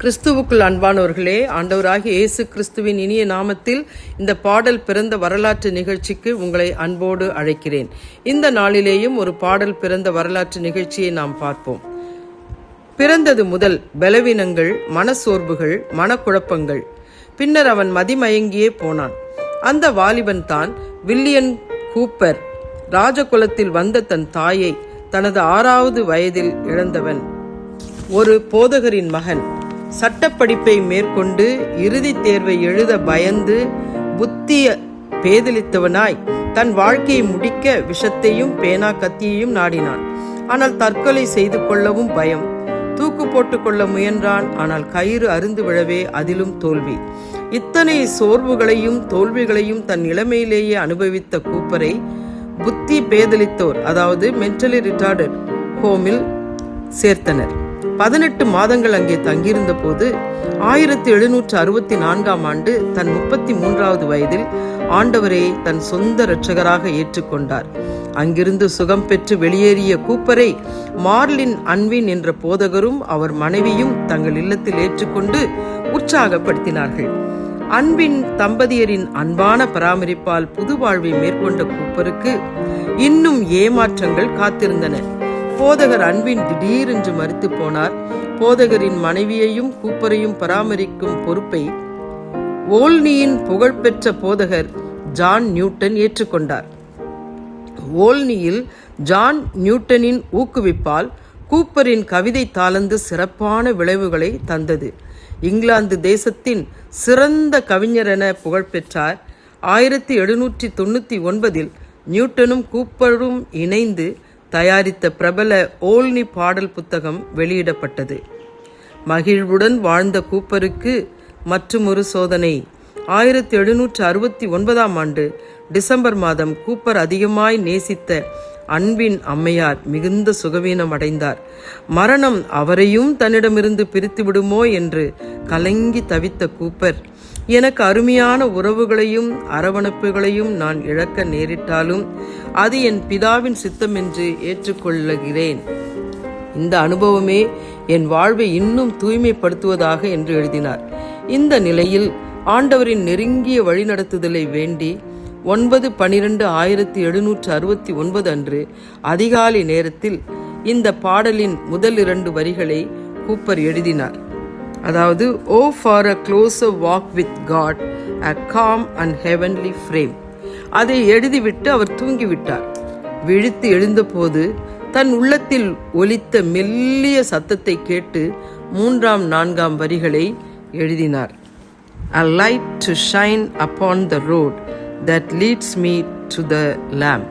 கிறிஸ்துவுக்குள் அன்பானவர்களே, ஆண்டவராகிய இயேசு கிறிஸ்துவின் இனிய நாமத்தில் இந்த பாடல் பிறந்த வரலாற்று நிகழ்ச்சிக்கு உங்களை அன்போடு அழைக்கிறேன். இந்த நாளிலேயும் ஒரு பாடல் பிறந்த வரலாற்று நிகழ்ச்சியை நாம் பார்ப்போம். பிறந்தது முதல் பலவீனங்கள், மனசோர்வுகள், மனக்குழப்பங்கள். பின்னர் அவன் மதிமயங்கியே போனான். அந்த வாலிபன் தான் வில்லியம் கூப்பர். ராஜகுலத்தில் வந்த தன் தாயை தனது 6வது வயதில் இழந்தவன். ஒரு போதகரின் மகன். சட்டப்படிப்பை மேற்கொண்டு இறுதி தேர்வை எழுத பயந்து புத்திய பேதலித்தவனாய் தன் வாழ்க்கையை முடிக்க விஷத்தையும் பேனா கத்தியையும் நாடினான். ஆனால் தற்கொலை செய்து கொள்ளவும் பயம். தூக்கு போட்டு கொள்ள முயன்றான். ஆனால் கயிறு அருந்து விழவே அதிலும் தோல்வி. இத்தனை சோர்வுகளையும் தோல்விகளையும் தன் இளமையிலேயே அனுபவித்த கூப்பரை புத்தி பேதலித்தோர், அதாவது மென்டலி ரிட்டார்டட் ஹோமில் சேர்த்தனர். 18 மாதங்கள் அங்கே தங்கியிருந்த போது 1764ஆம் ஆண்டு தன் 33வது வயதில் ஆண்டவரை தன் சொந்த இரட்சகராக ஏற்றுக்கொண்டார். அங்கிருந்து சுகம் பெற்று வெளியேறிய கூப்பரை மார்லின் அன்வின் என்ற போதகரும் அவர் மனைவியும் தங்கள் இல்லத்தில் ஏற்றுக்கொண்டு உற்சாகப்படுத்தினார்கள். அன்பின் தம்பதியரின் அன்பான பராமரிப்பால் புது வாழ்வை மேற்கொண்ட கூப்பருக்கு இன்னும் ஏமாற்றங்கள் காத்திருந்தன. போதகர் அன்பின் திடீரென்று மரித்து போனார். போதகரின் மனைவியையும் கூப்பரையும் பராமரிக்கும் பொறுப்பை ஓல்னியின் புகழ்பெற்ற போதகர் ஜான் நியூட்டன் ஏற்றுக்கொண்டார். ஓல்னியில் ஜான் நியூட்டனின் ஊக்குவிப்பால் கூப்பரின் கவிதை தாளந்து சிறப்பான விளைவுகளை தந்தது. இங்கிலாந்து தேசத்தின் சிறந்த கவிஞர் என புகழ்பெற்றார். 1799இல் நியூட்டனும் கூப்பரும் இணைந்து தயாரித்த பிரபல ஓல்னி பாடல் புத்தகம் வெளியிடப்பட்டது. மகிழ்வுடன் வாழ்ந்த கூப்பருக்கு மற்றுமொரு சோதனை. 1769ஆம் ஆண்டு டிசம்பர் மாதம் கூப்பர் அதிகமாய் நேசித்த அன்பின் அம்மையார் மிகுந்த சுகவீனம் அடைந்தார். மரணம் அவரையும் தன்னிடமிருந்து பிரித்து விடுமோ என்று கலங்கி தவித்த கூப்பர், எனக்கு அருமையான உறவுகளையும் அரவணைப்புகளையும் நான் இழக்க நேரிட்டாலும் அது என் பிதாவின் சித்தம் என்று ஏற்றுக்கொள்ளுகிறேன். இந்த அனுபவமே என் வாழ்வை இன்னும் தூய்மைப்படுத்துவதாக என்று எழுதினார். இந்த நிலையில் ஆண்டவரின் நெருங்கிய வழிநடத்துதலை வேண்டி 9/12/1769 அன்று அதிகாலை நேரத்தில் இந்த பாடலின் முதல் 2 வரிகளை கூப்பர் எழுதினார். அதாவது, O for a closer walk with God, a calm and heavenly frame. அதை எழுதிவிட்டு அவர் தூங்கிவிட்டார். விழித்து எழுந்தபோது தன் உள்ளத்தில் ஒலித்த மெல்லிய சத்தத்தை கேட்டு 3ஆம் 4ஆம் வரிகளை எழுதினார். A light to shine upon the road that leads me to the Lamb.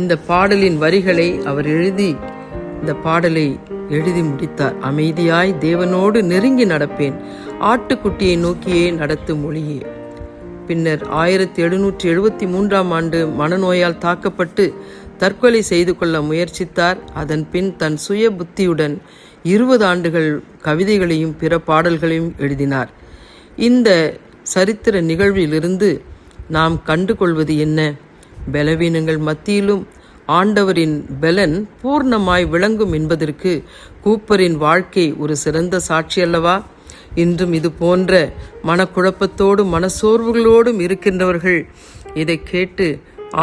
இந்த பாடலின் வரிகளை அவர் இந்த பாடலை எழுதி முடித்தார். அமைதியாய் தேவனோடு நெருங்கி நடப்பேன், ஆட்டுக்குட்டியை நோக்கியே நடத்தும் மொழியே. பின்னர் 1773ஆம் ஆண்டு மனநோயால் தாக்கப்பட்டு தற்கொலை செய்து கொள்ள முயற்சித்தார். அதன் பின் தன் சுய புத்தியுடன் 20 ஆண்டுகள் கவிதைகளையும் பிற பாடல்களையும் எழுதினார். இந்த சரித்திர நிகழ்விலிருந்து நாம் கண்டுகொள்வது என்ன? பலவீனங்கள் மத்தியிலும் ஆண்டவரின் பலன் பூர்ணமாய் விளங்கும் என்பதற்கு கூப்பரின் வாழ்க்கை ஒரு சிறந்த சாட்சி அல்லவா? இன்றும் இது போன்ற மனக்குழப்பத்தோடும் மனசோர்வுகளோடும் இருக்கின்றவர்கள் இதை கேட்டு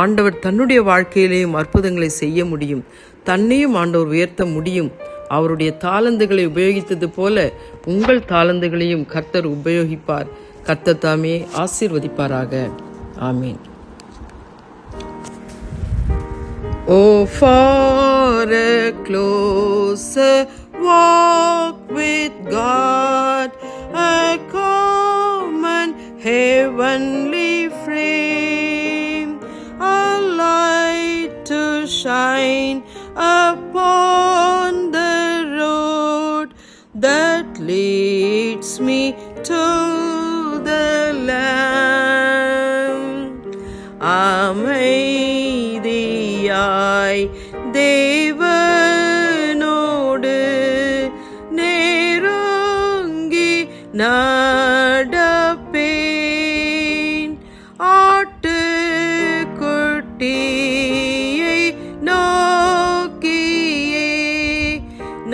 ஆண்டவர் தன்னுடைய வாழ்க்கையிலேயும் அற்புதங்களை செய்ய முடியும். தன்னையும் ஆண்டவர் உயர்த்த முடியும். அவருடைய தாளந்துகளை உபயோகித்தது போல உங்கள் தாளந்துகளையும் கர்த்தர் உபயோகிப்பார். கர்த்தர் தாமே ஆசீர்வதிப்பாராக. ஆமீன். Oh, for a closer walk with God, a common heavenly frame, a light to shine upon the road that leads me to the Lamb. அமைதியாய் தேவனோடு நெருங்கி நடப்பேன், ஆட்டுக்குட்டியை நோக்கியே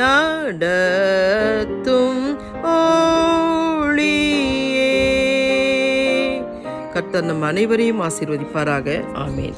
நடத்தும் கர்த்தர் நம் அனைவரையும் ஆசீர்வதிப்பாராக. ஆமேன்.